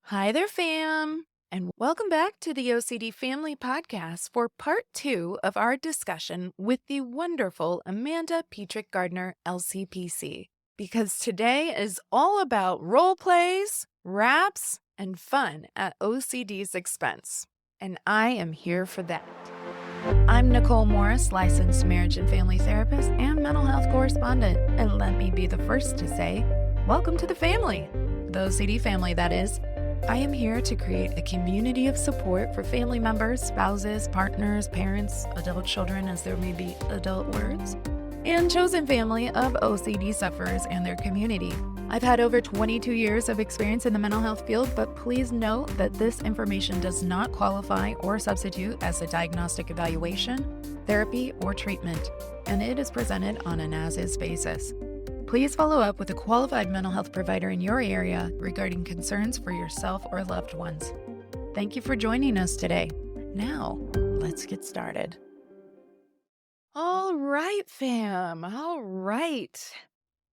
Hi there, fam, and welcome back to the OCD Family Podcast for part 2 of our discussion with the wonderful Amanda Petrik-Gardner, LCPC. Because today is all about role plays, raps, and fun at OCD's expense. And I am here for that. I'm Nicole Morris, licensed marriage and family therapist and mental health correspondent. And let me be the first to say, welcome to the family, the OCD family, that is. I am here to create a community of support for family members, spouses, partners, parents, adult children, as there may be adult words, and chosen family of OCD sufferers and their community. I've had over 22 years of experience in the mental health field, but please note that this information does not qualify or substitute as a diagnostic evaluation, therapy, or treatment, and it is presented on an as-is basis. Please follow up with a qualified mental health provider in your area regarding concerns for yourself or loved ones. Thank you for joining us today. Now, let's get started. All right, fam. All right.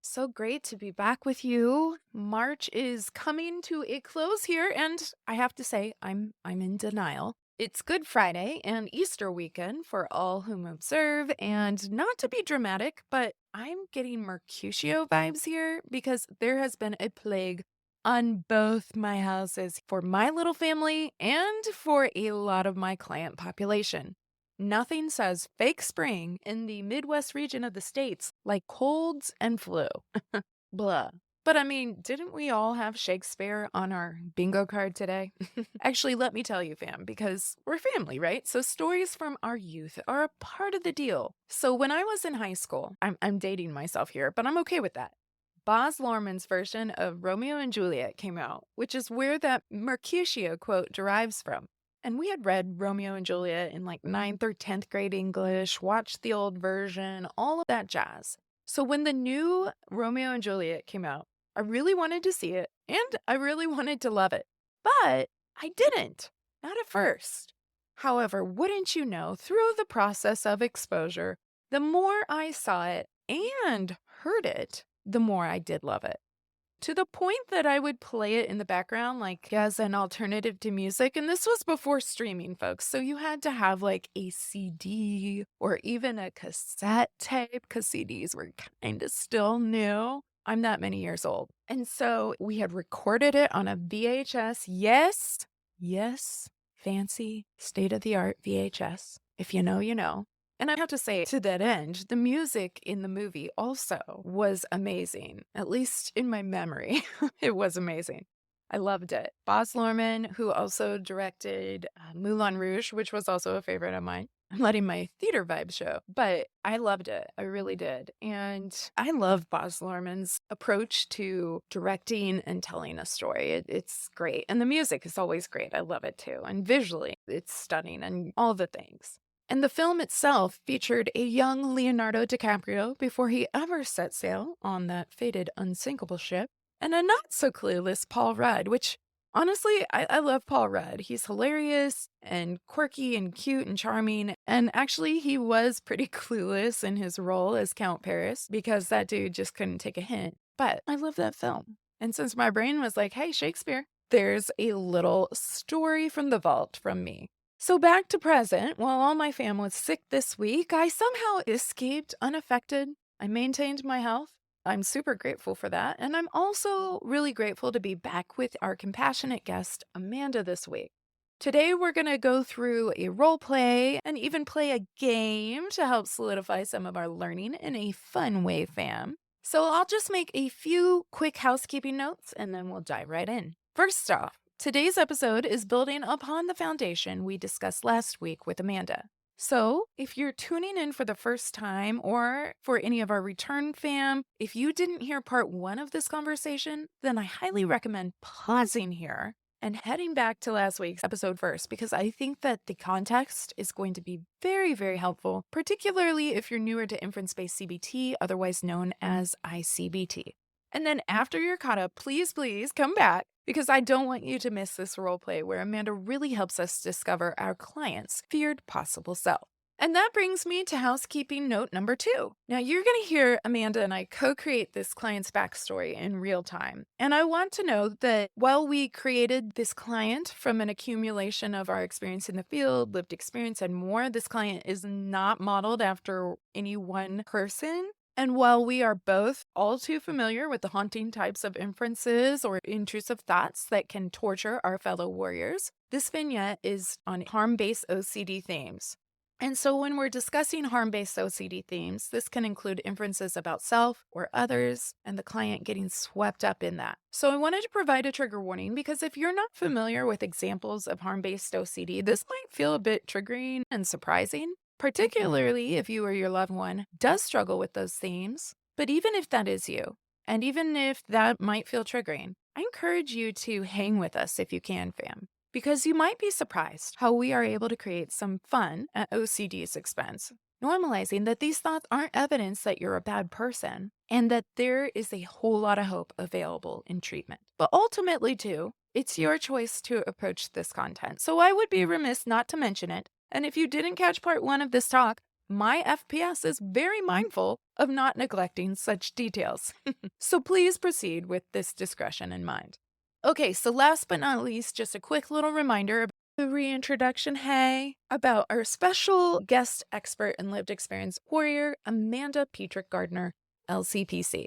So great to be back with you. March is coming to a close here, and I have to say, I'm in denial. It's Good Friday and Easter weekend for all whom observe, and not to be dramatic, but I'm getting Mercutio vibes here because there has been a plague on both my houses for my little family and for a lot of my client population. Nothing says fake spring in the Midwest region of the States like colds and flu. Blah. But I mean, didn't we all have Shakespeare on our bingo card today? Actually, let me tell you, fam, because we're family, right? So stories from our youth are a part of the deal. So when I was in high school, I'm dating myself here, but I'm okay with that. Baz Luhrmann's version of Romeo and Juliet came out, which is where that Mercutio quote derives from. And we had read Romeo and Juliet in like 9th or 10th grade English, watched the old version, all of that jazz. So when the new Romeo and Juliet came out, I really wanted to see it, and I really wanted to love it. But I didn't, not at first. However, wouldn't you know, through the process of exposure, the more I saw it and heard it, the more I did love it. To the point that I would play it in the background, like as an alternative to music. And this was before streaming, folks. So you had to have like a CD or even a cassette tape because CDs were kind of still new. I'm that many years old. And so we had recorded it on a VHS. Yes, fancy state-of-the-art VHS. If you know, you know. And I have to say, to that end, the music in the movie also was amazing, at least in my memory. It was amazing. I loved it. Baz Luhrmann, who also directed Moulin Rouge, which was also a favorite of mine. I'm letting my theater vibe show, but I loved it. I really did. And I love Baz Luhrmann's approach to directing and telling a story. It's great. And the music is always great. I love it too. And visually, it's stunning and all the things. And the film itself featured a young Leonardo DiCaprio before he ever set sail on that fated unsinkable ship, and a not-so-clueless Paul Rudd, which, honestly, I love Paul Rudd. He's hilarious and quirky and cute and charming, and actually he was pretty clueless in his role as Count Paris because that dude just couldn't take a hint. But I love that film. And since my brain was like, hey, Shakespeare, there's a little story from the vault from me. So back to present, while all my fam was sick this week, I somehow escaped unaffected. I maintained my health. I'm super grateful for that. And I'm also really grateful to be back with our compassionate guest, Amanda, this week. Today, we're going to go through a role play and even play a game to help solidify some of our learning in a fun way, fam. So I'll just make a few quick housekeeping notes and then we'll dive right in. First off, today's episode is building upon the foundation we discussed last week with Amanda. So, if you're tuning in for the first time or for any of our return fam, if you didn't hear part 1 of this conversation, then I highly recommend pausing here and heading back to last week's episode first because I think that the context is going to be very, very helpful, particularly if you're newer to inference-based CBT, otherwise known as I-CBT. And then after you're caught up, please come back because I don't want you to miss this role play where Amanda really helps us discover our client's feared possible self. And that brings me to housekeeping note number 2. Now, you're going to hear Amanda and I co-create this client's backstory in real time. And I want to note that while we created this client from an accumulation of our experience in the field, lived experience, and more, this client is not modeled after any one person. And while we are both all too familiar with the haunting types of inferences or intrusive thoughts that can torture our fellow warriors, this vignette is on harm-based OCD themes. And so when we're discussing harm-based OCD themes, this can include inferences about self or others and the client getting swept up in that. So I wanted to provide a trigger warning because if you're not familiar with examples of harm-based OCD, this might feel a bit triggering and surprising, particularly if you or your loved one does struggle with those themes. But even if that is you, and even if that might feel triggering, I encourage you to hang with us if you can, fam. Because you might be surprised how we are able to create some fun at OCD's expense, normalizing that these thoughts aren't evidence that you're a bad person and that there is a whole lot of hope available in treatment. But ultimately, too, it's your choice to approach this content. So I would be remiss not to mention it. And if you didn't catch part 1 of this talk, my FPS is very mindful of not neglecting such details. So please proceed with this discretion in mind. Okay, so last but not least, just a quick little reminder about the reintroduction, about our special guest expert and lived experience warrior, Amanda Petrik-Gardner, LCPC.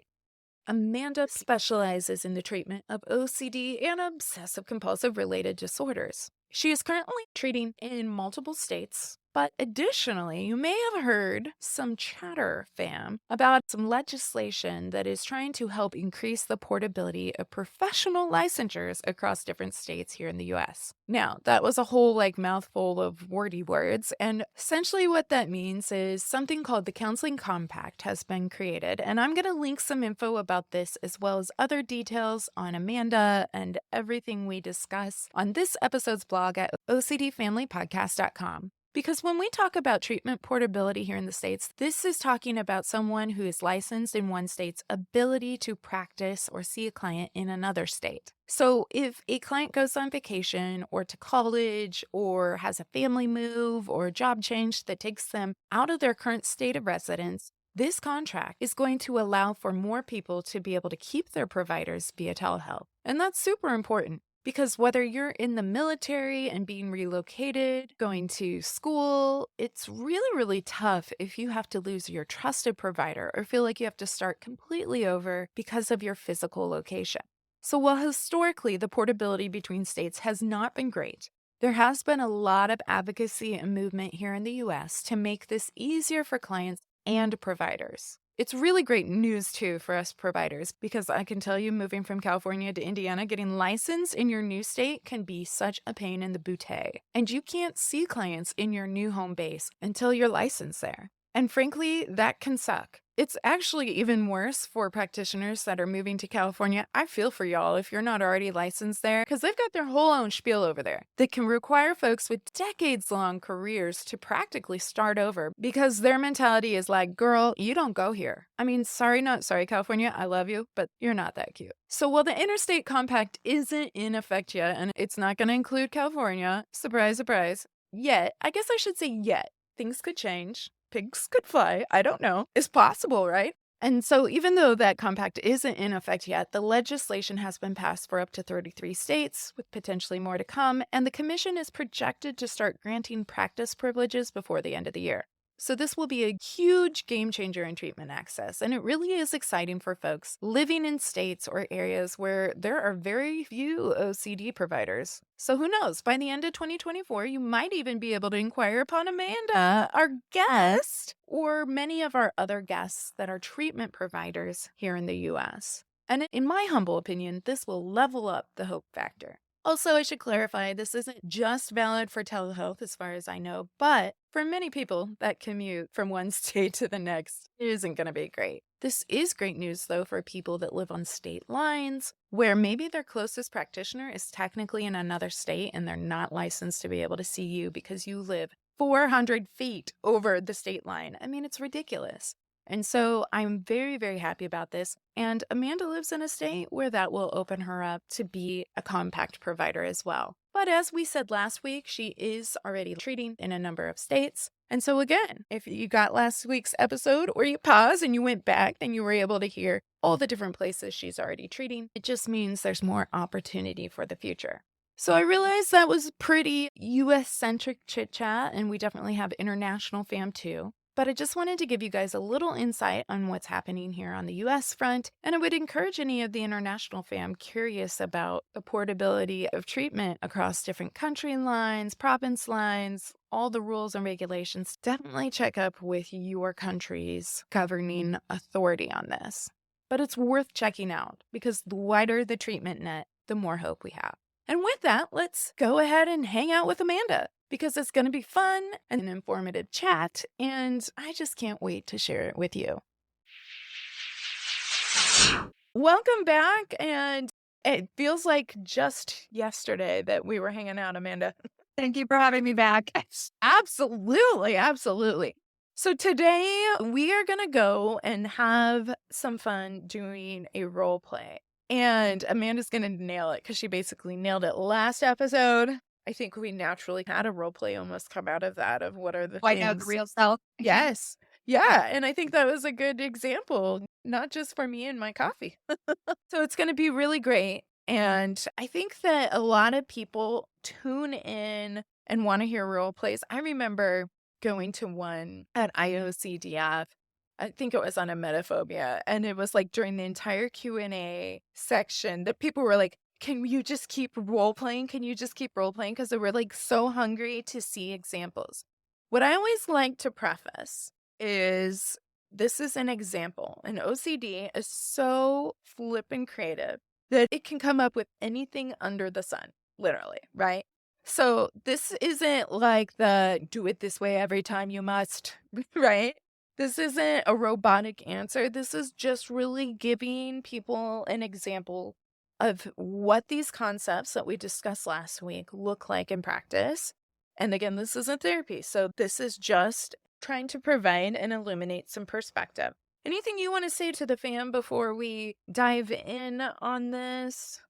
Amanda specializes in the treatment of OCD and obsessive-compulsive related disorders. She is currently treating in multiple states, but additionally, you may have heard some chatter, fam, about some legislation that is trying to help increase the portability of professional licensures across different states here in the US. Now, that was a whole mouthful of wordy words, and essentially what that means is something called the Counseling Compact has been created, and I'm going to link some info about this as well as other details on Amanda and everything we discuss on this episode's blog at ocdfamilypodcast.com. Because when we talk about treatment portability here in the States, this is talking about someone who is licensed in one state's ability to practice or see a client in another state. So if a client goes on vacation or to college or has a family move or a job change that takes them out of their current state of residence, this contract is going to allow for more people to be able to keep their providers via telehealth. And that's super important. Because whether you're in the military and being relocated, going to school, it's really, really tough if you have to lose your trusted provider or feel like you have to start completely over because of your physical location. So while historically the portability between states has not been great, there has been a lot of advocacy and movement here in the US to make this easier for clients and providers. It's really great news, too, for us providers, because I can tell you moving from California to Indiana, getting licensed in your new state can be such a pain in the bootay. And you can't see clients in your new home base until you're licensed there. And frankly, that can suck. It's actually even worse for practitioners that are moving to California. I feel for y'all if you're not already licensed there, because they've got their whole own spiel over there that can require folks with decades-long careers to practically start over because their mentality is like, girl, you don't go here. I mean, sorry, not sorry, California, I love you, but you're not that cute. So while the Interstate Compact isn't in effect yet, and it's not going to include California, surprise, surprise, yet, I guess I should say yet, things could change. Pigs could fly. I don't know. It's possible, right? And so even though that compact isn't in effect yet, the legislation has been passed for up to 33 states, with potentially more to come, and the commission is projected to start granting practice privileges before the end of the year. So this will be a huge game changer in treatment access, and it really is exciting for folks living in states or areas where there are very few OCD providers. So who knows, by the end of 2024, you might even be able to inquire upon Amanda, our guest, or many of our other guests that are treatment providers here in the US. And in my humble opinion, this will level up the hope factor. Also, I should clarify, this isn't just valid for telehealth as far as I know, but for many people, that commute from one state to the next isn't going to be great. This is great news, though, for people that live on state lines, where maybe their closest practitioner is technically in another state and they're not licensed to be able to see you because you live 400 feet over the state line. I mean, it's ridiculous. And so I'm very, very happy about this. And Amanda lives in a state where that will open her up to be a compact provider as well. But as we said last week, she is already treating in a number of states. And so again, if you got last week's episode or you paused and you went back, then you were able to hear all the different places she's already treating. It just means there's more opportunity for the future. So I realized that was pretty US-centric chit-chat, and we definitely have international fam too. But I just wanted to give you guys a little insight on what's happening here on the US front, and I would encourage any of the international fam curious about the portability of treatment across different country lines, province lines, all the rules and regulations. Definitely check up with your country's governing authority on this. But it's worth checking out because the wider the treatment net, the more hope we have. And with that, let's go ahead and hang out with Amanda because it's going to be fun and an informative chat, and I just can't wait to share it with you. Welcome back, and it feels like just yesterday that we were hanging out, Amanda. Thank you for having me back. Absolutely, absolutely. So today we are going to go and have some fun doing a role play. And Amanda's going to nail it because she basically nailed it last episode. I think we naturally had a role play almost come out of that, of what are the White things. out the real self. Yes. Yeah. And I think that was a good example, not just for me and my coffee. So it's going to be really great. And I think that a lot of people tune in and want to hear role plays. I remember going to one at IOCDF. I think it was on emetophobia, and it was like during the entire Q&A section that people were like, can you just keep role playing? Can you just keep role playing? Because they were like so hungry to see examples. What I always like to preface is this is an example. And OCD is so flippin' creative that it can come up with anything under the sun, literally, right? So this isn't like the do it this way every time you must, right? This isn't a robotic answer. This is just really giving people an example of what these concepts that we discussed last week look like in practice. And again, this isn't therapy. So this is just trying to provide and illuminate some perspective. Anything you want to say to the fam before we dive in on this?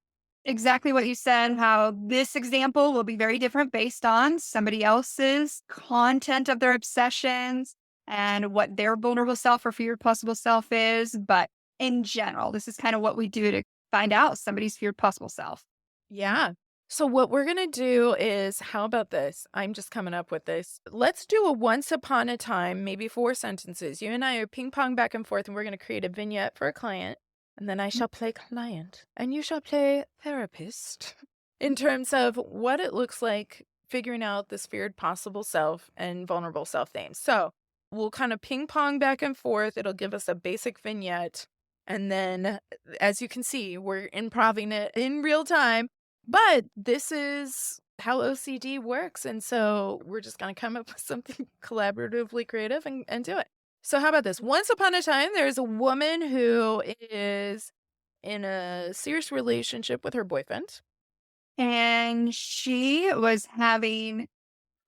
Exactly what you said, how this example will be very different based on somebody else's content of their obsessions and what their vulnerable self or feared possible self is. But in general, this is kind of what we do to find out somebody's feared possible self. Yeah. So what we're going to do is, how about this? I'm just coming up with this. Let's do a once upon a time, maybe 4 sentences. You and I are ping pong back and forth, and we're going to create a vignette for a client. And then I shall play client and you shall play therapist in terms of what it looks like figuring out this feared possible self and vulnerable self names. So we'll kind of ping pong back and forth. It'll give us a basic vignette. And then, as you can see, we're improving it in real time. But this is how OCD works. And so we're just going to come up with something collaboratively creative and do it. So how about this? Once upon a time, there's a woman who is in a serious relationship with her boyfriend. And she was having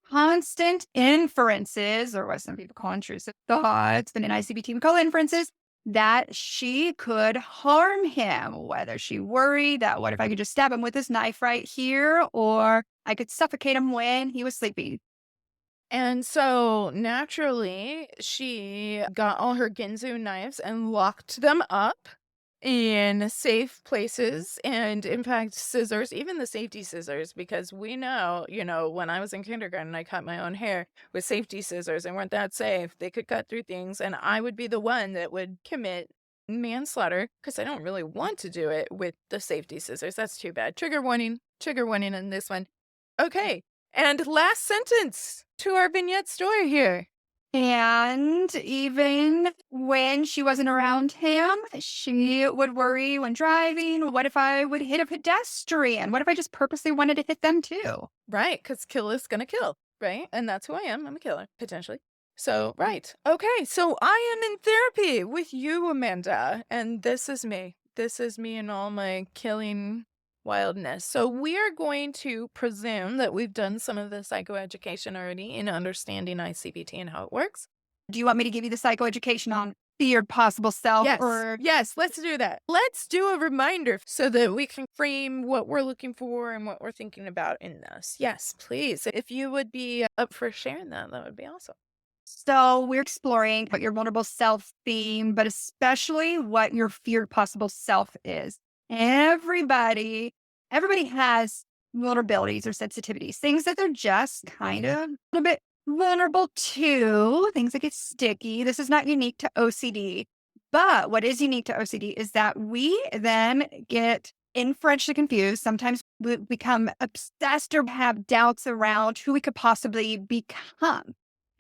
constant inferences, or what some people call intrusive thoughts, but in I-CBT we call inferences, that she could harm him, whether she worried that what if I could just stab him with this knife right here, or I could suffocate him when he was sleeping. And so naturally, she got all her Ginzu knives and locked them up in safe places. And in fact, scissors, even the safety scissors, because we know, when I was in kindergarten, I cut my own hair with safety scissors and weren't that safe. They could cut through things. And I would be the one that would commit manslaughter because I don't really want to do it with the safety scissors. That's too bad. Trigger warning in this one. Okay. And last sentence to our vignette story here. And even when she wasn't around him, she would worry when driving. What if I would hit a pedestrian? What if I just purposely wanted to hit them too? Right, because kill is going to kill, right? And that's who I am. I'm a killer, potentially. So, right. Okay, so I am in therapy with you, Amanda. And this is me. This is me and all my killing wildness. So we are going to presume that we've done some of the psychoeducation already in understanding I-CBT and how it works. Do you want me to give you the psychoeducation on feared possible self? Yes, let's do that. Let's do a reminder so that we can frame what we're looking for and what we're thinking about in this. Yes, please. If you would be up for sharing that, that would be awesome. So we're exploring what your vulnerable self theme, but especially what your feared possible self is. Everybody has vulnerabilities or sensitivities, things that they're just kind of a little bit vulnerable to, things that get sticky. This is not unique to OCD. But what is unique to OCD is that we then get inferentially confused. Sometimes we become obsessed or have doubts around who we could possibly become.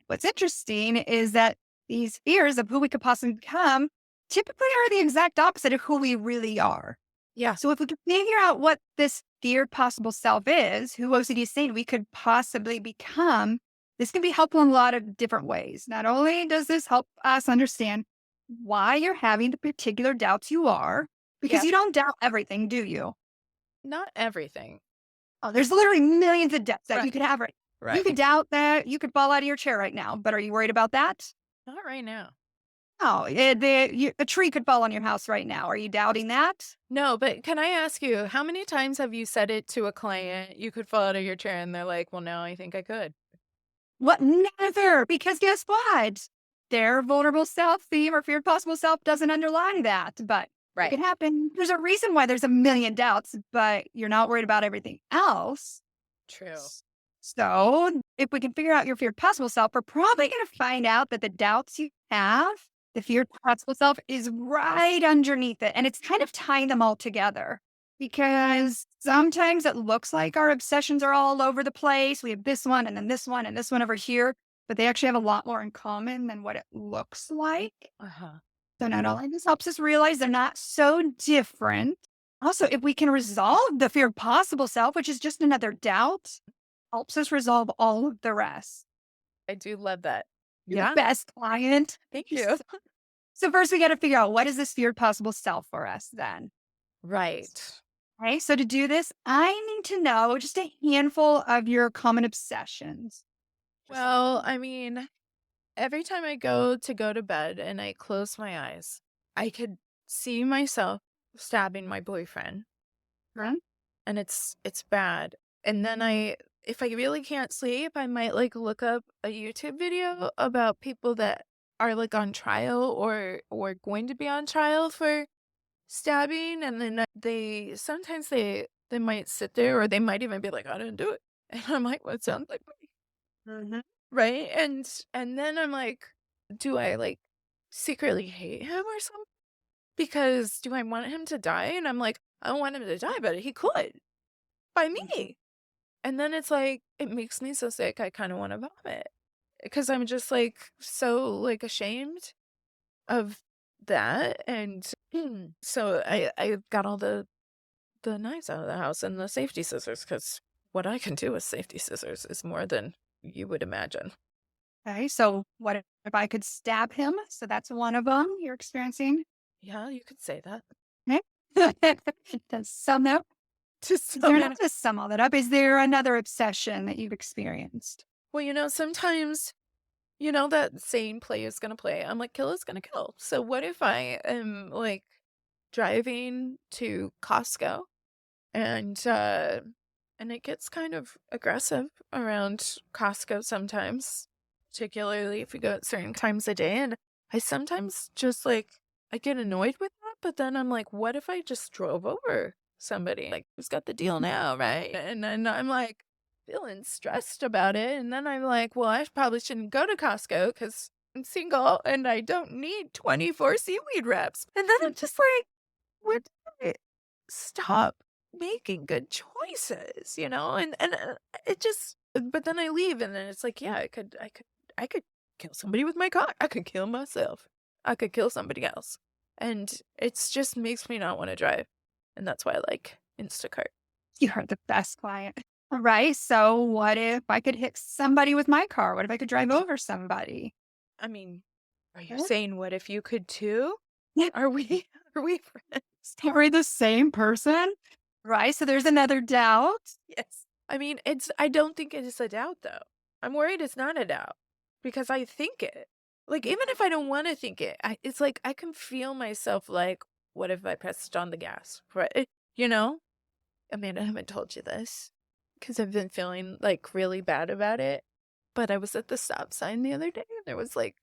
What's interesting is that these fears of who we could possibly become typically are the exact opposite of who we really are. Yeah. So if we could figure out what this feared possible self is, who OCD is saying we could possibly become, this can be helpful in a lot of different ways. Not only does this help us understand why you're having the particular doubts you are, because Yeah. you don't doubt everything, do you? Not everything. Oh, there's literally millions of doubts that you Right. could have. You Right. could doubt that you could fall out of your chair right now, but are you worried about that? Not right now. No, a tree could fall on your house right now. Are you doubting that? No, but can I ask you, how many times have you said it to a client, you could fall out of your chair, and they're like, well, no, I think I could. What? Never. Because guess what? Their vulnerable self theme or feared possible self doesn't underline that, but it Right. can happen. There's a reason why there's a million doubts, but you're not worried about everything else. True. So if we can figure out your feared possible self, we're probably going to find out that the doubts you have, the feared possible self, is right underneath it. And it's kind of tying them all together because sometimes it looks like our obsessions are all over the place. We have this one and then this one and this one over here, but they actually have a lot more in common than what it looks like. Uh-huh. So not only this helps us realize they're not so different. Also, if we can resolve the feared possible self, which is just another doubt, helps us resolve all of the rest. I do love that. You're Yeah. the best client. Thank you. So first we got to figure out what is this feared possible self for us then. Right. Okay. So to do this, I need to know just a handful of your common obsessions. Well, I mean, every time I go to bed and I close my eyes, I could see myself stabbing my boyfriend, Huh? and it's bad. And then if I really can't sleep, I might like look up a YouTube video about people that are like on trial or going to be on trial for stabbing, and then they might sit there, or they might even be like, I didn't do it. And I'm like, what sounds like me? Mhm. Right? And then I'm like, do I like secretly hate him or something? Because do I want him to die? And I'm like, I don't want him to die, but he could by me. And then it's like, it makes me so sick, I kind of want to vomit. Because I'm just like so like ashamed of that. And so I got all the knives out of the house and the safety scissors, because what I can do with safety scissors is more than you would imagine. Okay. So what if I could stab him? So that's one of them you're experiencing. Yeah, you could say that. Okay. To sum up, Just is there not to sum all that up? Is there another obsession that you've experienced? well, sometimes that saying, play is gonna play. I'm like, kill is gonna kill. So what if I am like driving to Costco, and it gets kind of aggressive around Costco sometimes, particularly if we go at certain times of day. And I sometimes just like, I get annoyed with that, but then I'm like, what if I just drove over somebody? Like, who's got the deal now, right? And then I'm like feeling stressed about it. And then I'm like, well, I probably shouldn't go to Costco because I'm single and I don't need 24 seaweed wraps. And then I'm just like, when did I stop making good choices, and it just, but then I leave, and then it's like, yeah, I could kill somebody with my car. I could kill myself. I could kill somebody else. And it's just makes me not want to drive. And that's why I like Instacart. You are the best client. All right. So what if I could hit somebody with my car? What if I could drive over somebody? I mean, are you Huh? saying what if you could too? Yeah. Are we are we friends? Are we the same person? Right. So there's another doubt. Yes. I mean, I don't think it is a doubt though. I'm worried it's not a doubt because I think it. Like, even if I don't want to think it, it's like I can feel myself like, what if I pressed on the gas? Right? Amanda, I haven't told you this because I've been feeling like really bad about it. But I was at the stop sign the other day, and there was, like,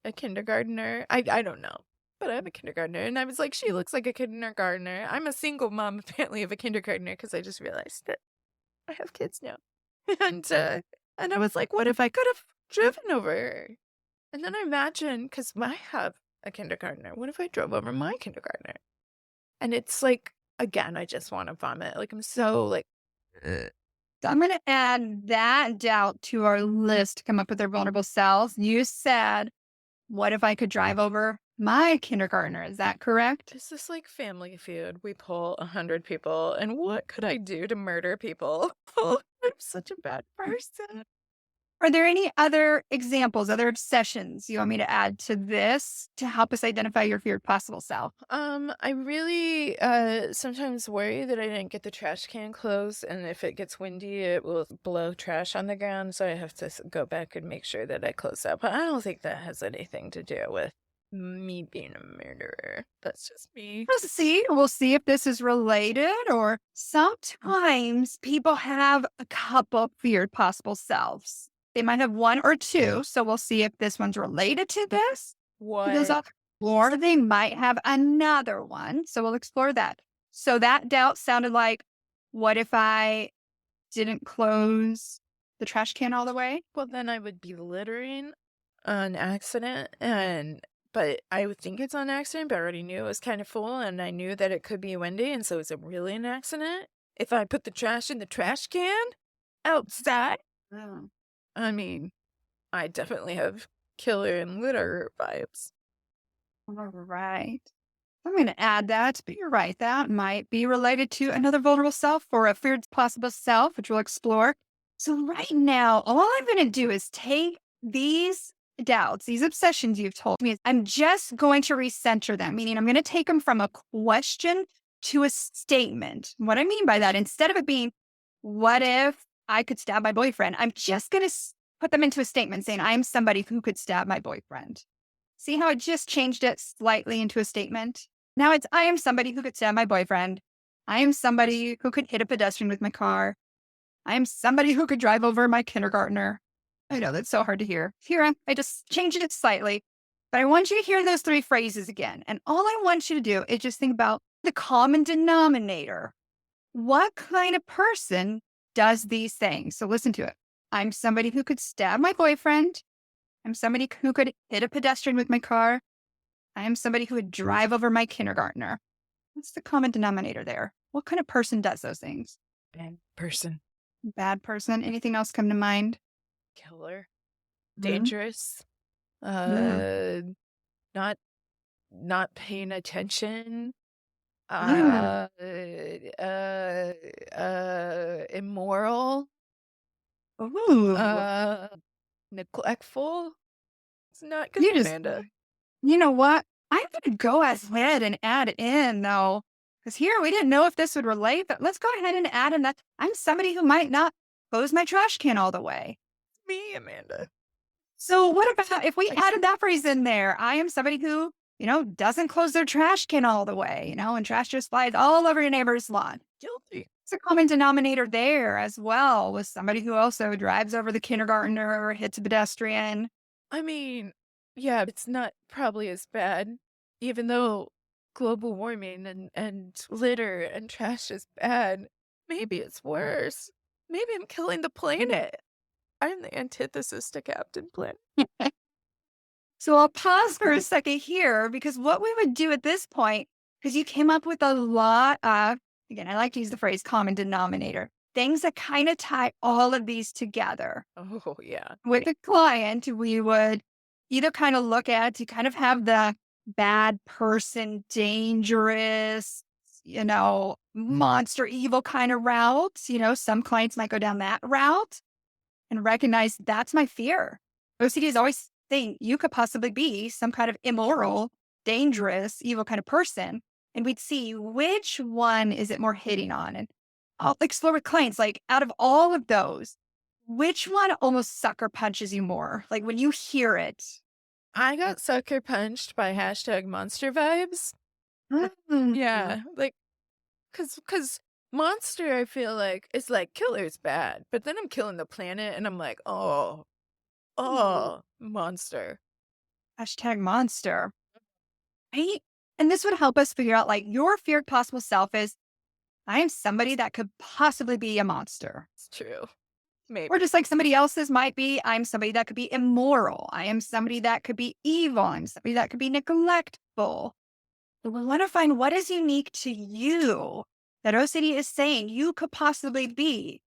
a kindergartner. I don't know, but I have a kindergartner, and I was like, "She looks like a kindergartner." I'm a single mom, apparently, of a kindergartner because I just realized that I have kids now. And, and I was like, "What if I could have driven over her?" And then I imagine, because I have a kindergartner, what if I drove over my kindergartner? And it's like, again, I just wanna vomit, like, I'm so, like, ugh. So I'm going to add that doubt to our list to come up with their vulnerable selves. You said, what if I could drive over my kindergartner? Is that correct? This is like Family Feud. We pull 100 people, and what could I do to murder people? Oh, I'm such a bad person. Are there any other examples, other obsessions you want me to add to this to help us identify your feared possible self? I really sometimes worry that I didn't get the trash can closed, and if it gets windy, it will blow trash on the ground. So I have to go back and make sure that I close that. But I don't think that has anything to do with me being a murderer. That's just me. We'll see if this is related, or sometimes people have a couple feared possible selves. They might have one or two. So we'll see if this one's related to this. Goes What? up, or they might have another one. So we'll explore that. So that doubt sounded like, what if I didn't close the trash can all the way? Well, then I would be littering on accident, but I would think it's on accident, but I already knew it was kind of full, and I knew that it could be windy, and so is it really an accident? If I put the trash in the trash can outside, Oh. I mean, I definitely have killer and litter vibes. All right. I'm going to add that, but you're right. That might be related to another vulnerable self or a feared possible self, which we'll explore. So, right now, all I'm going to do is take these doubts, these obsessions you've told me, I'm just going to recenter them, meaning I'm going to take them from a question to a statement. What I mean by that, instead of it being, what if I could stab my boyfriend? I'm just going to put them into a statement saying, I'm somebody who could stab my boyfriend. See how I just changed it slightly into a statement? Now it's, I am somebody who could stab my boyfriend. I am somebody who could hit a pedestrian with my car. I am somebody who could drive over my kindergartner. I know that's so hard to hear. Here, I just changed it slightly. But I want you to hear those three phrases again. And all I want you to do is just think about the common denominator. What kind of person does these things? So listen to it. I'm somebody who could stab my boyfriend. I'm somebody who could hit a pedestrian with my car. I am somebody who would drive over my kindergartner. What's the common denominator there? What kind of person does those things? Bad person. Bad person. Anything else come to mind? Killer. Mhm. Dangerous. Mm. Not not paying attention. Mm. Immoral. Ooh. Neglectful. It's not good, You just, Amanda. you know what? I'm going to go ahead and add in, though, because here we didn't know if this would relate, but let's go ahead and add in that I'm somebody who might not close my trash can all the way. Me, Amanda. So what about if we added that phrase in there? I am somebody who, doesn't close their trash can all the way, and trash just flies all over your neighbor's lawn. Guilty. It's a common denominator there as well, with somebody who also drives over the kindergartner or hits a pedestrian. I mean, yeah, it's not probably as bad, even though global warming and litter and trash is bad. Maybe it's worse. Maybe I'm killing the planet. I'm the antithesis to Captain Planet. So I'll pause for a second here because what we would do at this point, because you came up with a lot of, again, I like to use the phrase common denominator, things that kind of tie all of these together. Oh, yeah. With the client, we would either kind of look at to kind of have the bad person, dangerous, monster evil kind of route. Some clients might go down that route and recognize that's my fear. OCD is always saying you could possibly be some kind of immoral, dangerous, evil kind of person. And we'd see which one is it more hitting on. And I'll explore with clients, like out of all of those, which one almost sucker punches you more? Like when you hear it. I got sucker punched by #monster vibes. Yeah, like, cause monster, I feel like, is like killer's bad, but then I'm killing the planet, and I'm like, oh, Oh, monster. Hashtag monster. Right? And this would help us figure out like your feared possible self is I am somebody that could possibly be a monster. It's true. Or Maybe. just like somebody else's might be, I'm somebody that could be immoral. I am somebody that could be evil. I'm somebody that could be neglectful. But we want to find what is unique to you that OCD is saying you could possibly be.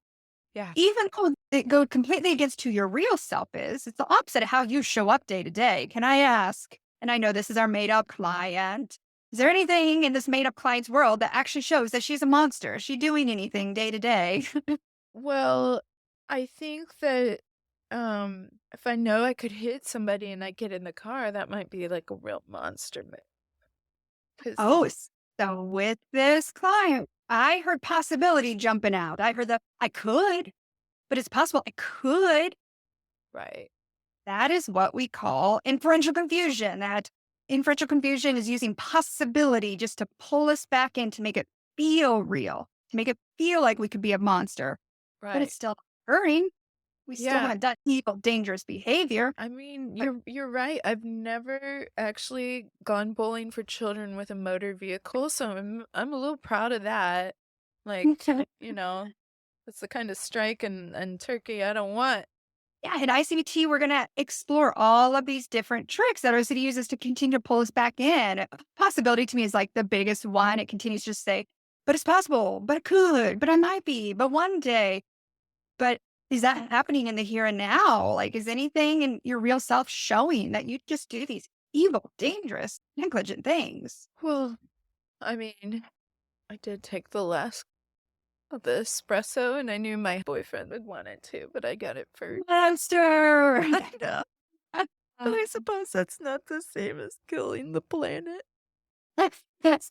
Yeah. Even though it goes completely against who your real self is, it's the opposite of how you show up day to day. Can I ask, and I know this is our made up client, is there anything in this made up client's world that actually shows that she's a monster? Is she doing anything day to day? Well, I think that if I know I could hit somebody and I get in the car, that might be like a real monster move. Because Oh, so with this client, I heard possibility jumping out. I heard that I could, but it's possible I could. right. That is what we call inferential confusion. That inferential confusion is using possibility just to pull us back in to make it feel real, to make it feel like we could be a monster, but Right. it's still occurring. We still Yeah. haven't done evil, dangerous behavior. I mean, But you're right. I've never actually gone bowling for children with a motor vehicle, so I'm a little proud of that. Like, you know, that's the kind of strike and turkey I don't want. yeah, in I-CBT, we're going to explore all of these different tricks that our city uses to continue to pull us back in. Possibility to me is like the biggest one. It continues to say, but it's possible, but it could, but I might be, but one day. But is that happening in the here and now? Like, is anything in your real self showing that you just do these evil, dangerous, negligent things? Well, I mean, I did take the last of the espresso, and I knew my boyfriend would want it too, but I got it first. Monster! I know. But I suppose that's not the same as killing the planet. That's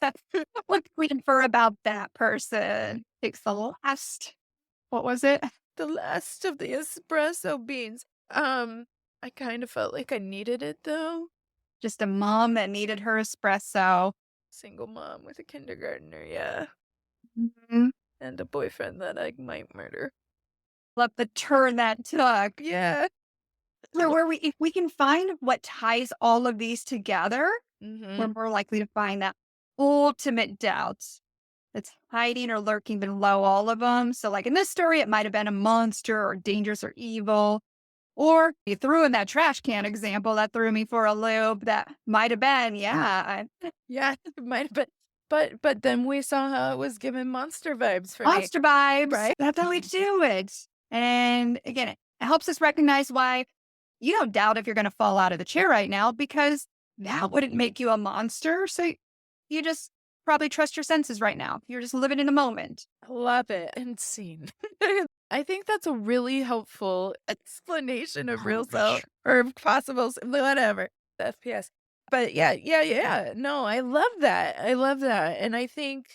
what we infer about that person. Takes the last. What was it? The last of the espresso beans. I kind of felt like I needed it though. Just a mom that needed her espresso. Single mom with a kindergartner, yeah. Mhm. And a boyfriend that I might murder. Love the turn that took. Yeah. Where we, if we can find what ties all of these together, we're Mm-hmm. more likely to find that ultimate doubt that's hiding or lurking below all of them. So, like in this story, it might have been a monster or dangerous or evil. Or you threw in that trash can example that threw me for a loop. That might have been, yeah, Yeah, it might have been. But then we saw how it was giving monster vibes for me. monster vibes. Right? That's how we do it. And again, it helps us recognize why you don't doubt if you're going to fall out of the chair right now because that wouldn't make you a monster. So you just probably trust your senses right now. You're just living in the moment. Love it. And scene. I think that's a really helpful explanation of real self or possible, whatever, the FPS. But yeah. No, I love that. I love that. And I think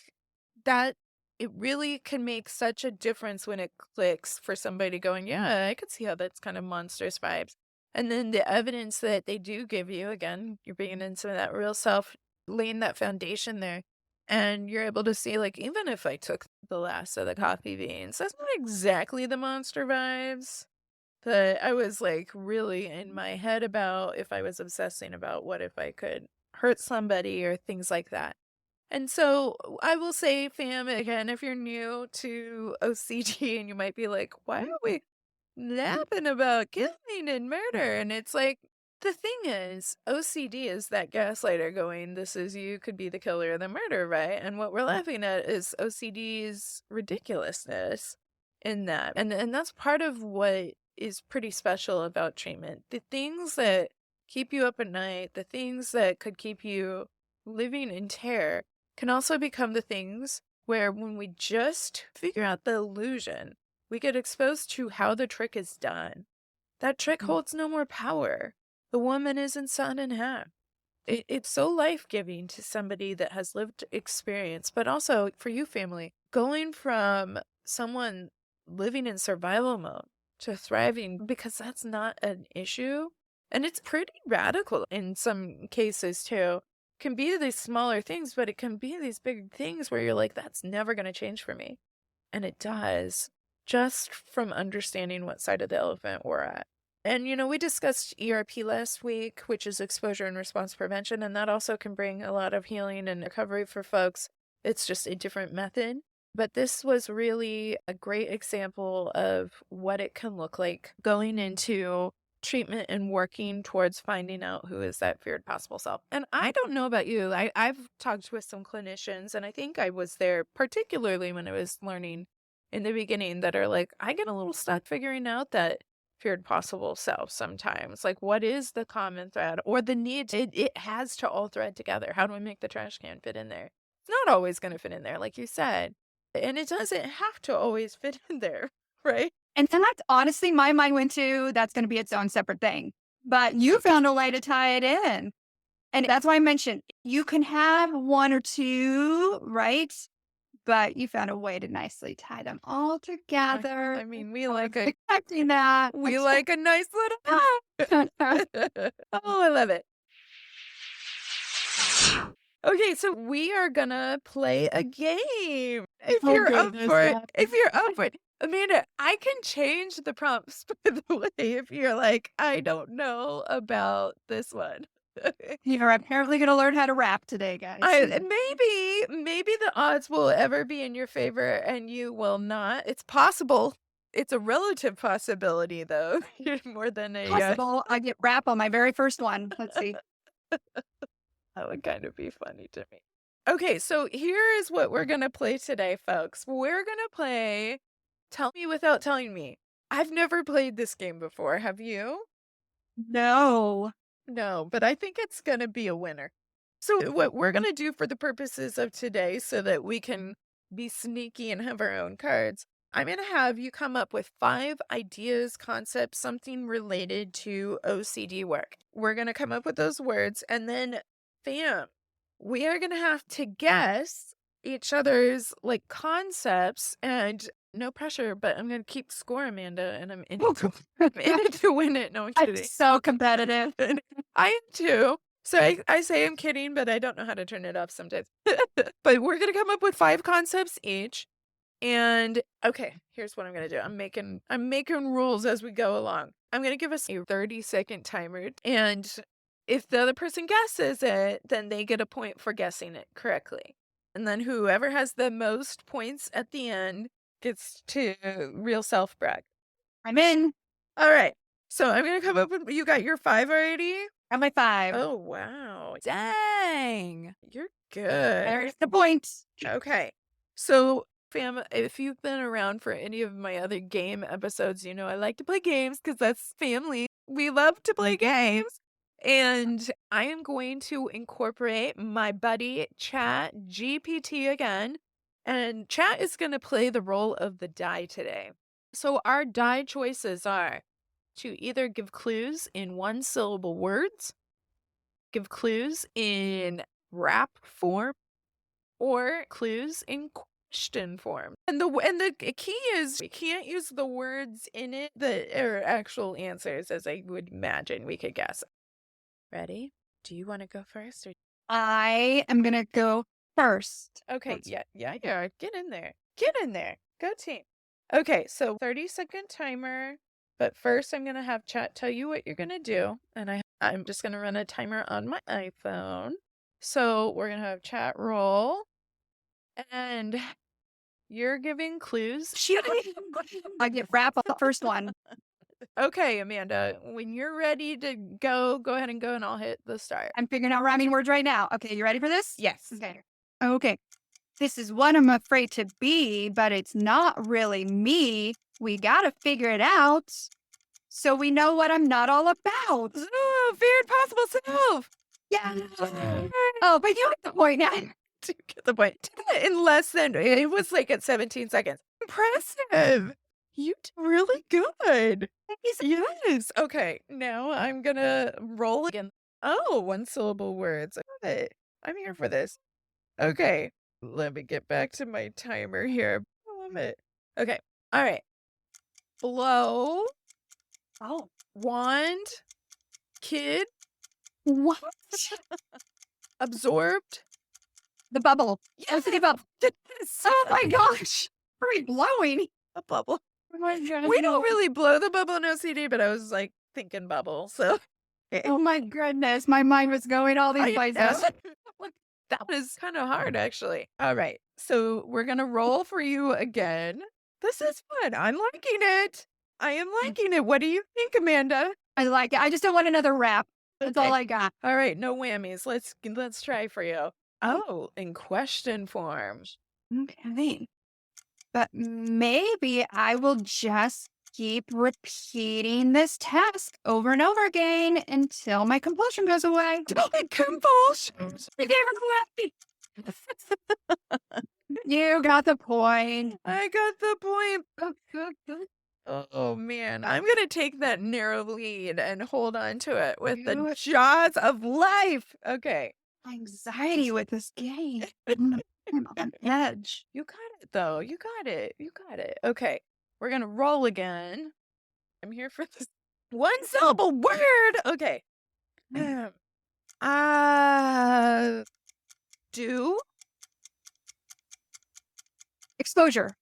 that it really can make such a difference when it clicks for somebody going, yeah, I could see how that's kind of monstrous vibes. And then the evidence that they do give you, again, you're bringing in some of that real self, laying that foundation there. And you're able to see, like, even if I took the last of the coffee beans, that's not exactly the monster vibes that I was, like, really in my head about if I was obsessing about what if I could hurt somebody or things like that. And so I will say, fam, again, if you're new to OCD and you might be like, why are we napping about killing and murder? And it's like, the thing is, OCD is that gaslighter going, this is you could be the killer or the murderer, right? And what we're laughing at is OCD's ridiculousness in that. And that's part of what is pretty special about treatment. The things that keep you up at night, the things that could keep you living in terror can also become the things where when we just figure out the illusion, we get exposed to how the trick is done. That trick holds no more power. The woman isn't sawn in half. It's so life-giving to somebody that has lived experience, but also for you, family, going from someone living in survival mode to thriving because that's not an issue. And it's pretty radical in some cases too. Can be these smaller things, but it can be these big things where you're like, that's never going to change for me. And it does, just from understanding what side of the elephant we're at. And, we discussed ERP last week, which is exposure and response prevention, and that also can bring a lot of healing and recovery for folks. It's just a different method. But this was really a great example of what it can look like going into treatment and working towards finding out who is that feared possible self. And I don't know about you. I've talked with some clinicians, and I think I was there particularly when I was learning in the beginning, that are like, I get a little stuck figuring out that feared possible self sometimes. Like, what is the common thread or the need? It has to all thread together. How do I make the trash can fit in there? It's not always going to fit in there, like you said. And it doesn't have to always fit in there, right? And that's honestly, my mind went to, that's going to be its own separate thing. But you found a way to tie it in. And that's why I mentioned you can have one or two, right? But you found a way to nicely tie them all together. I mean, we like a expecting that. we like a nice little. Oh, I love it. Okay, so we are gonna play a game. If you're up for it. Amanda, I can change the prompts, by the way, if you're like, I don't know about this one. You're apparently going to learn how to rap today, guys. Maybe the odds will ever be in your favor and you will not. It's possible. It's a relative possibility, though. More than a possible. I get rap on my very first one. Let's see. That would kind of be funny to me. Okay, so here is what we're going to play today, folks. We're going to play Tell Me Without Telling Me. I've never played this game before. Have you? No. No, but I think it's going to be a winner. So what we're going to do for the purposes of today, so that we can be sneaky and have our own cards, I'm going to have you come up with 5 ideas, concepts, something related to OCD work. We're going to come up with those words, and then, fam, we are going to have to guess each other's concepts, and no pressure, but I'm going to keep score, Amanda, and I'm in it to win it. No, I'm kidding. I'm so competitive. I am too. So I say I'm kidding, but I don't know how to turn it off sometimes. But we're going to come up with 5 concepts each. And okay, here's what I'm going to do. I'm making rules as we go along. I'm going to give us a 30-second timer. And if the other person guesses it, then they get a point for guessing it correctly. And then whoever has the most points at the end gets to real self-brag. I'm in. All right. So I'm going to come up with, you got your 5 already? Got my 5. Oh, wow. Dang. You're good. There's the point. Okay. So, fam, if you've been around for any of my other game episodes, you know I like to play games because that's family. We love to play games. And I am going to incorporate my buddy Chat GPT again. And Chat is going to play the role of the die today. So our die choices are to either give clues in 1-syllable words, give clues in rap form, or clues in question form. And the key is we can't use the words in it that are actual answers, as I would imagine we could guess. Ready? Do you want to go first? Or... I am going to go first. Okay, yeah. Get in there. Go team. Okay, so 30-second timer. But first, I'm going to have Chat tell you what you're going to do. And I'm just going to run a timer on my iPhone. So we're going to have Chat roll. And you're giving clues. I get rap on the first one. Okay, Amanda, when you're ready to go ahead and go, and I'll hit the start. I'm figuring out rhyming words right now. Okay, you ready for this? Yes. Okay. This is what I'm afraid to be, but it's not really me. We gotta figure it out so we know what I'm not all about. Oh, feared possible self. Yeah. Oh, but you get the point now. To get the point. In less than, it was at 17 seconds. Impressive. You did really good. Yes. Okay, now I'm gonna roll again. Oh, 1-syllable words. I love it. I'm here for this. Okay, let me get back to my timer here. I love it. Okay, all right. Blow. Oh. Wand. Kid. What? Absorbed. The bubble. Yes. The bubble. Yes. Oh my gosh. Hurry, blowing. A bubble. Oh my goodness. We don't really blow the bubble in OCD, but I was like thinking bubble. So Oh my goodness. My mind was going all these I places. know. That was kind of hard, actually. All right. So we're going to roll for you again. This is fun. I'm liking it. I am liking it. What do you think, Amanda? I like it. I just don't want another wrap. That's all I got. All right. No whammies. Let's try for you. Oh, in question form. Okay. But maybe I will just keep repeating this task over and over again until my compulsion goes away. Compulsion. You got the point. I got the point. Oh, man. I'm going to take that narrow lead and hold on to it with the jaws of life. Okay. Anxiety with this game. I'm on edge. You got it, though. You got it. You got it. Okay. We're going to roll again. I'm here for this one syllable word. Okay. Do. Exposure.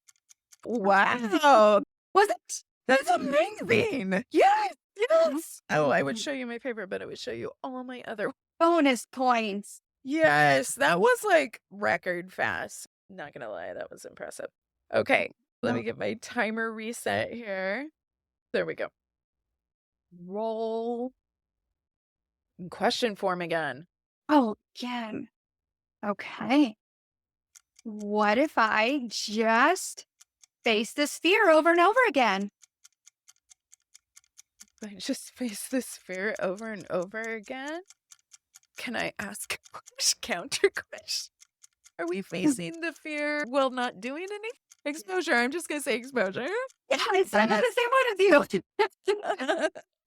Wow. Was it? That's amazing. Yes. Yes. Oh, I would show you my favorite, but I would show you all my other. Bonus points. Yes. That was like record fast. Not going to lie. That was impressive. Okay. Let me get my timer reset here. There we go. Roll. In question form again. Oh, again. Okay. What if I just face this fear over and over again? I just face this fear over and over again. Can I ask a counter question? Are we facing the fear while not doing any exposure? I'm just going to say exposure. Yeah, I'm the same one as you.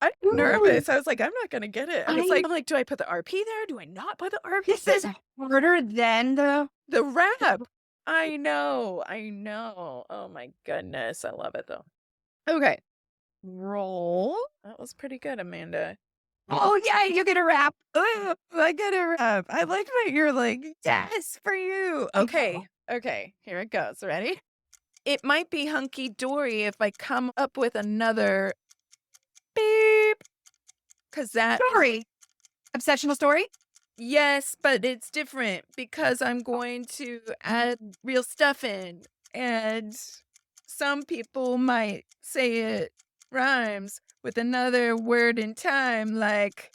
I'm nervous. I was like, I'm not going to get it. I'm like, do I put the RP there? Do I not put the RP? This is harder than the rap. I know. Oh my goodness. I love it though. Okay. Roll. That was pretty good, Amanda. Oh yeah, you get a wrap. I get a wrap. I like that you're like, yes, for you. Okay. Here it goes. Ready? It might be hunky-dory if I come up with another beep. Because that... Story. Obsessional story? Yes, but it's different because I'm going to add real stuff in. And some people might say it rhymes with another word in time, like...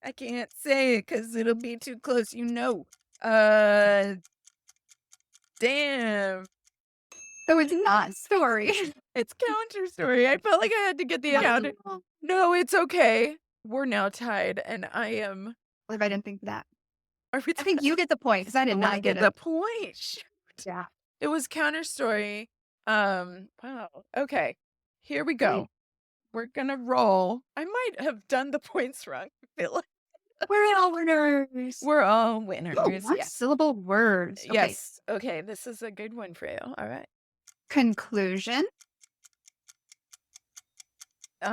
I can't say it because it'll be too close, Damn. So it's not story. It's counter story. I felt like I had to get the counter. No, it's okay. We're now tied, and I am... What if I didn't think that? Are we I think you get the point, because I did not get the point. Shoot. Yeah. It was counter story. Wow. Okay. Here we go. We're gonna roll. I might have done the points wrong. I feel like we're all winners. We're all winners. Syllable words. Okay. Yes. Okay. This is a good one for you. All right. Conclusion. Is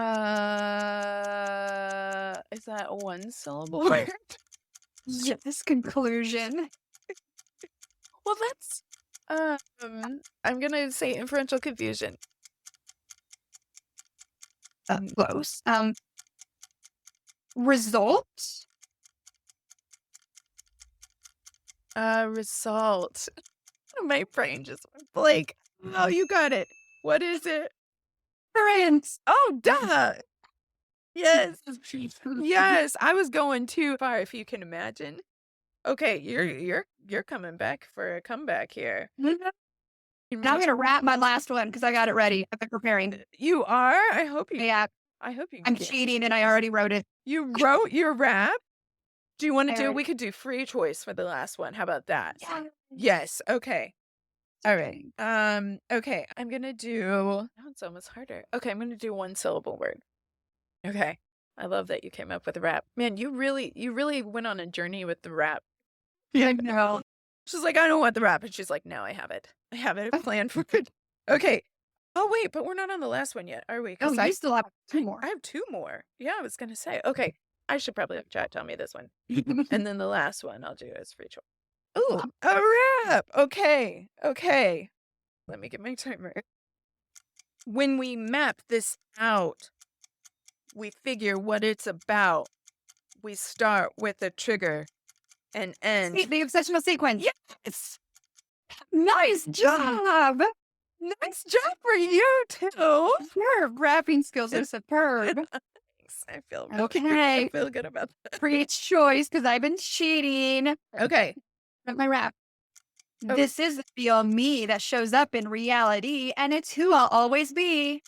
that one syllable word? Yes, conclusion. Well, that's I'm gonna say inferential confusion. Close. Result. Result. My brain just went blank. Oh, you got it. What is it? Inference. Oh, duh. Yes. Yes. I was going too far, if you can imagine. Okay, you're coming back for a comeback here. And I'm gonna wrap my last one because I got it ready. I've been preparing. You are? I hope you. Yeah. I hope you. I'm cheating, and I already wrote it. You wrote your rap? Do you want to do? We could do free choice for the last one. How about that? Yeah. Yes. Okay. All right. Okay. I'm gonna do. Now it's almost harder. Okay. I'm gonna do one syllable word. Okay. I love that you came up with a rap. Man, you really went on a journey with the rap. Yeah, I know. She's like, I don't want the rap. And she's like, no, I have it. I have it planned for it. Okay. Oh, wait, but we're not on the last one yet, are we? Oh, I still have two more. I have two more. Yeah, I was going to say. Okay. I should probably have chat tell me this one. And then the last one I'll do as free choice. Oh, a rap. Okay. Let me get my timer. when we map this out, we figure what it's about. We start with a trigger and end. The obsessional sequence. Yes. Nice job. Nice job for you too. Your rapping skills are superb. Thanks. I feel really Okay. I feel good about that. Preach choice because I've been cheating. Okay. But my rap. Oh. This is the real me that shows up in reality, and it's who I'll always be.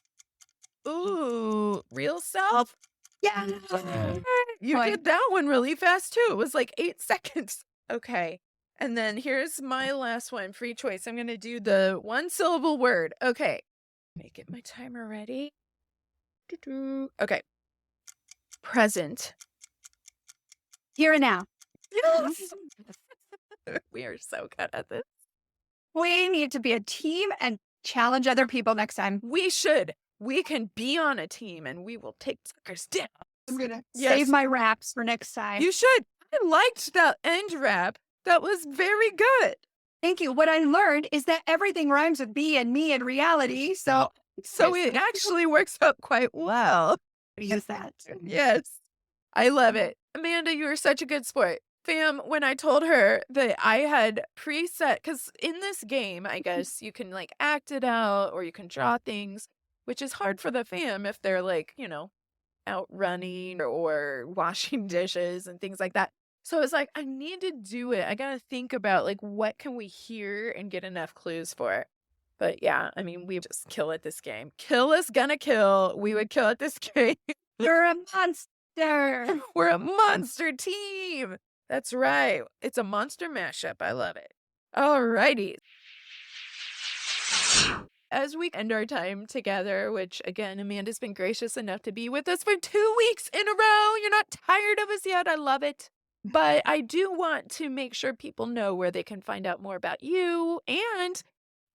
Ooh, real self. Yeah. You did that one really fast too. It was like 8 seconds. Okay. And then here's my last one, free choice. I'm going to do the 1-syllable word. Okay. Let me get my timer ready. Okay. Present. Here and now. Yes. We are so good at this. We need to be a team and challenge other people next time. We should. We can be on a team and we will take suckers down. I'm going to save my raps for next time. You should. I liked that end rap. That was very good. Thank you. What I learned is that everything rhymes with be and me in reality. So it actually works out quite well. Use that. Yes. I love it. Amanda, you are such a good sport. Fam, when I told her that I had preset, because in this game, I guess you can like act it out or you can draw things, which is hard for the fam if they're like, out running or washing dishes and things like that. So it's like, I need to do it. I got to think about like, what can we hear and get enough clues for? But yeah, I mean, we just kill at this game. Kill is gonna kill. We would kill at this game. You're a monster. We're a monster team. That's right. It's a monster mashup. I love it. All righty. As we end our time together, which again, Amanda's been gracious enough to be with us for 2 weeks in a row. You're not tired of us yet. I love it. But I do want to make sure people know where they can find out more about you. And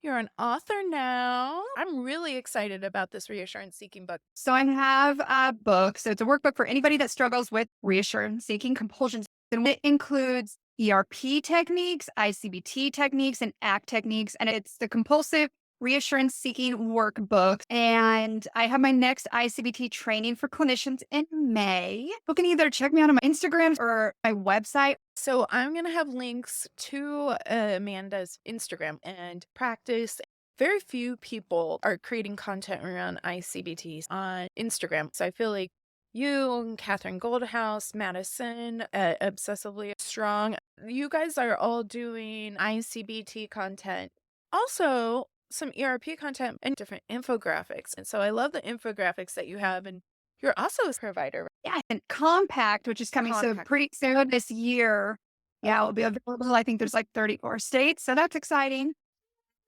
you're an author now. I'm really excited about this reassurance seeking book. So I have a book. So it's a workbook for anybody that struggles with reassurance seeking compulsions. And it includes ERP techniques, I-CBT techniques, and ACT techniques. And it's the compulsive reassurance seeking workbook. And I have my next I-CBT training for clinicians in May. You can either check me out on my Instagram or my website. So I'm going to have links to Amanda's Instagram and practice. Very few people are creating content around I-CBT on Instagram. So I feel like you, Catherine Goldhouse, Madison, Obsessively Strong, you guys are all doing I-CBT content. Also, some ERP content and different infographics. And so I love the infographics that you have. And you're also a provider. Yeah, and Compact, which is coming so pretty soon this year. Yeah, it will be available. I think there's like 34 states. So that's exciting.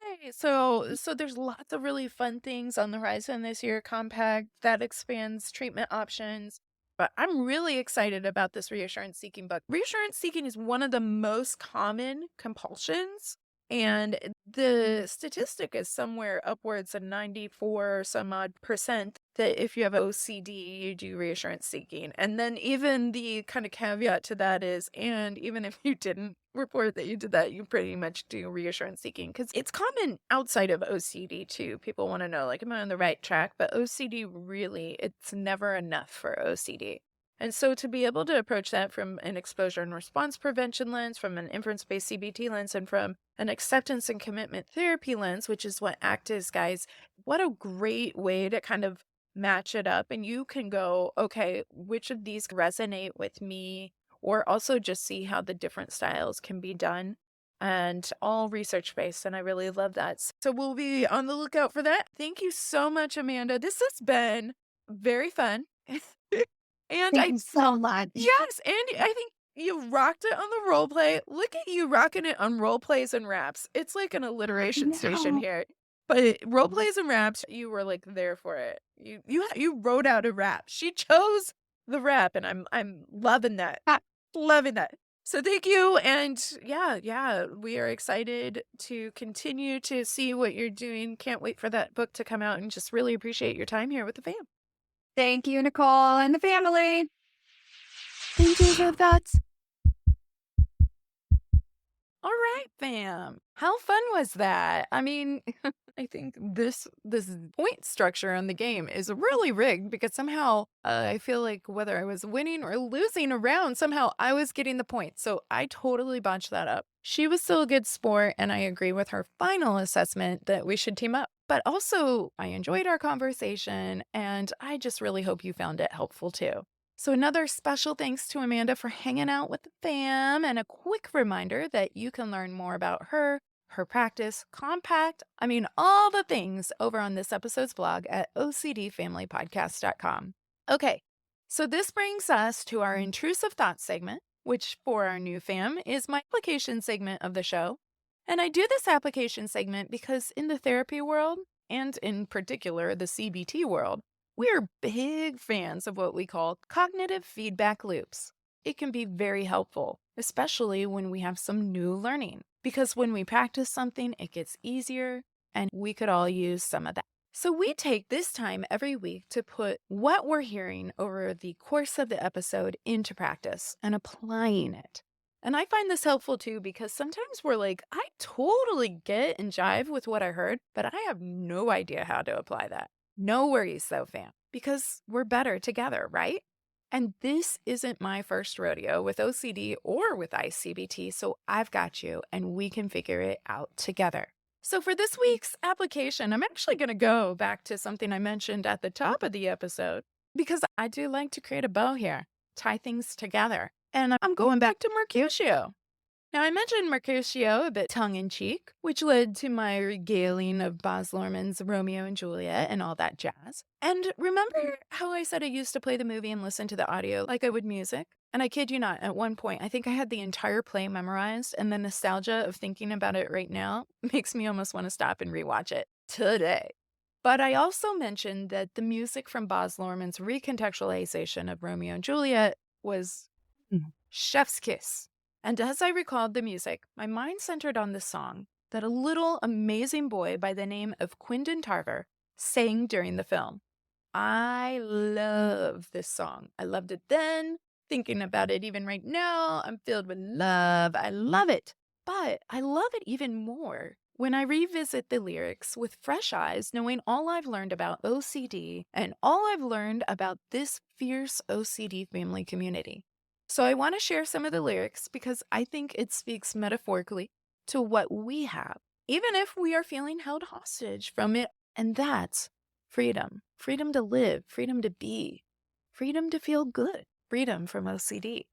Hey, so there's lots of really fun things on the horizon this year. Compact that expands treatment options. But I'm really excited about this reassurance seeking book. Reassurance seeking is one of the most common compulsions. And the statistic is somewhere upwards of 94 some odd percent that if you have OCD, you do reassurance seeking. And then even the kind of caveat to that is, and even if you didn't report that you did that, you pretty much do reassurance seeking because it's common outside of OCD too. People want to know, like, am I on the right track? But OCD really, it's never enough for OCD. And so to be able to approach that from an exposure and response prevention lens, from an inference-based CBT lens, and from an acceptance and commitment therapy lens, which is what ACT is, guys, what a great way to kind of match it up. And you can go, okay, which of these resonate with me? Or also just see how the different styles can be done. And all research-based, and I really love that. So we'll be on the lookout for that. Thank you so much, Amanda. This has been very fun. And Thank you so much. Yes, and I think you rocked it on the role play. Look at you rocking it on role plays and raps. It's like an alliteration station here. But role plays and raps, you were like there for it. You wrote out a rap. She chose the rap, and I'm loving that. Loving that. So thank you. And yeah, we are excited to continue to see what you're doing. Can't wait for that book to come out, and just really appreciate your time here with the fam. Thank you, Nicole and the family. Thank you for that. All right, fam. How fun was that? I mean, I think this point structure on the game is really rigged because somehow I feel like whether I was winning or losing a round, somehow I was getting the point. So I totally botched that up. She was still a good sport, and I agree with her final assessment that we should team up. But also, I enjoyed our conversation, and I just really hope you found it helpful too. So another special thanks to Amanda for hanging out with the fam, and a quick reminder that you can learn more about her practice, all the things over on this episode's blog at ocdfamilypodcast.com. Okay, so this brings us to our intrusive thoughts segment, which for our new fam is my application segment of the show. And I do this application segment because in the therapy world, and in particular the CBT world, we are big fans of what we call cognitive feedback loops. It can be very helpful, especially when we have some new learning, because when we practice something, it gets easier, and we could all use some of that. So we take this time every week to put what we're hearing over the course of the episode into practice and applying it. And I find this helpful too, because sometimes we're like, I totally get and jive with what I heard, but I have no idea how to apply that. No worries though, fam, because we're better together, right? And this isn't my first rodeo with OCD or with I-CBT, so I've got you, and we can figure it out together. So for this week's application, I'm actually going to go back to something I mentioned at the top of the episode, because I do like to create a bow here, tie things together. And I'm going back to Mercutio. Now, I mentioned Mercutio a bit tongue-in-cheek, which led to my regaling of Baz Luhrmann's Romeo and Juliet and all that jazz. And remember how I said I used to play the movie and listen to the audio like I would music? And I kid you not, at one point, I think I had the entire play memorized, and the nostalgia of thinking about it right now makes me almost want to stop and rewatch it today. But I also mentioned that the music from Baz Luhrmann's recontextualization of Romeo and Juliet was chef's kiss. And as I recalled the music, my mind centered on the song that a little amazing boy by the name of Quindon Tarver sang during the film. I love this song. I loved it then. Thinking about it even right now, I'm filled with love. I love it. But I love it even more when I revisit the lyrics with fresh eyes, knowing all I've learned about OCD and all I've learned about this fierce OCD family community. So I want to share some of the lyrics because I think it speaks metaphorically to what we have, even if we are feeling held hostage from it. And that's freedom. Freedom to live, freedom to be, freedom to feel good, freedom from OCD.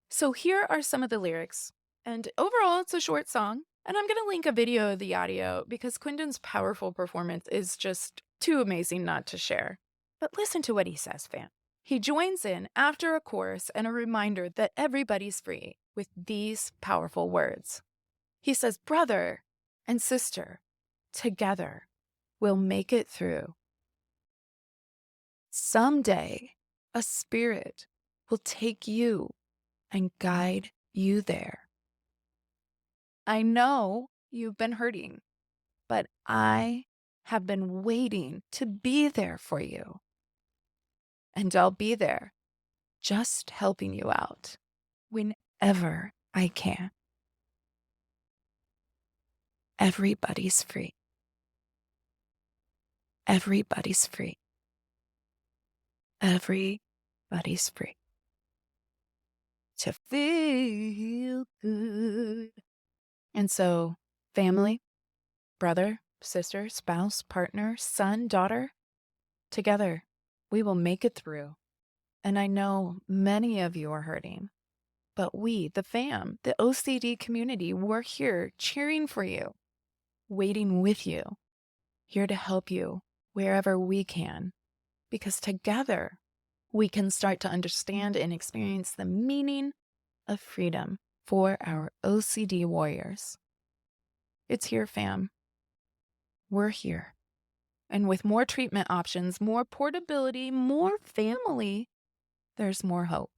So here are some of the lyrics. And overall, it's a short song. And I'm going to link a video of the audio because Quindon's powerful performance is just too amazing not to share. But listen to what he says, fam. He joins in after a chorus and a reminder that everybody's free with these powerful words. He says, brother and sister, together, we'll make it through. Someday, a spirit will take you and guide you there. I know you've been hurting, but I have been waiting to be there for you. And I'll be there, just helping you out whenever I can. Everybody's free. Everybody's free. Everybody's free. To feel good. And so, family, brother, sister, spouse, partner, son, daughter, together, we will make it through. And I know many of you are hurting, but we, the fam, the OCD community, we're here cheering for you, waiting with you, here to help you wherever we can, because together we can start to understand and experience the meaning of freedom for our OCD warriors. It's here, fam. We're here. And with more treatment options, more portability, more family, there's more hope.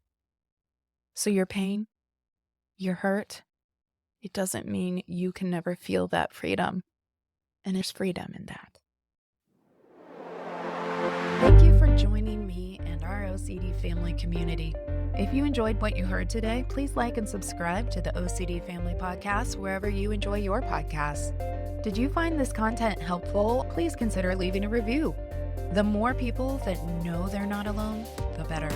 So your pain, your hurt, it doesn't mean you can never feel that freedom. And there's freedom in that. Thank you for joining me and our OCD family community. If you enjoyed what you heard today, please like and subscribe to the OCD Family Podcast wherever you enjoy your podcasts. Did you find this content helpful? Please consider leaving a review. The more people that know they're not alone, the better.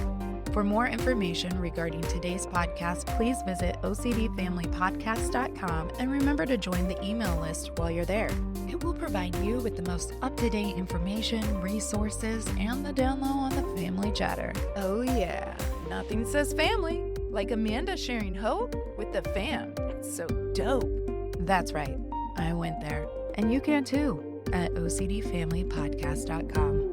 For more information regarding today's podcast, please visit ocdfamilypodcast.com and remember to join the email list while you're there. It will provide you with the most up-to-date information, resources, and the down low on the family chatter. Oh yeah, nothing says family like Amanda sharing hope with the fam. It's so dope. That's right, I went there, and you can too at ocdfamilypodcast.com.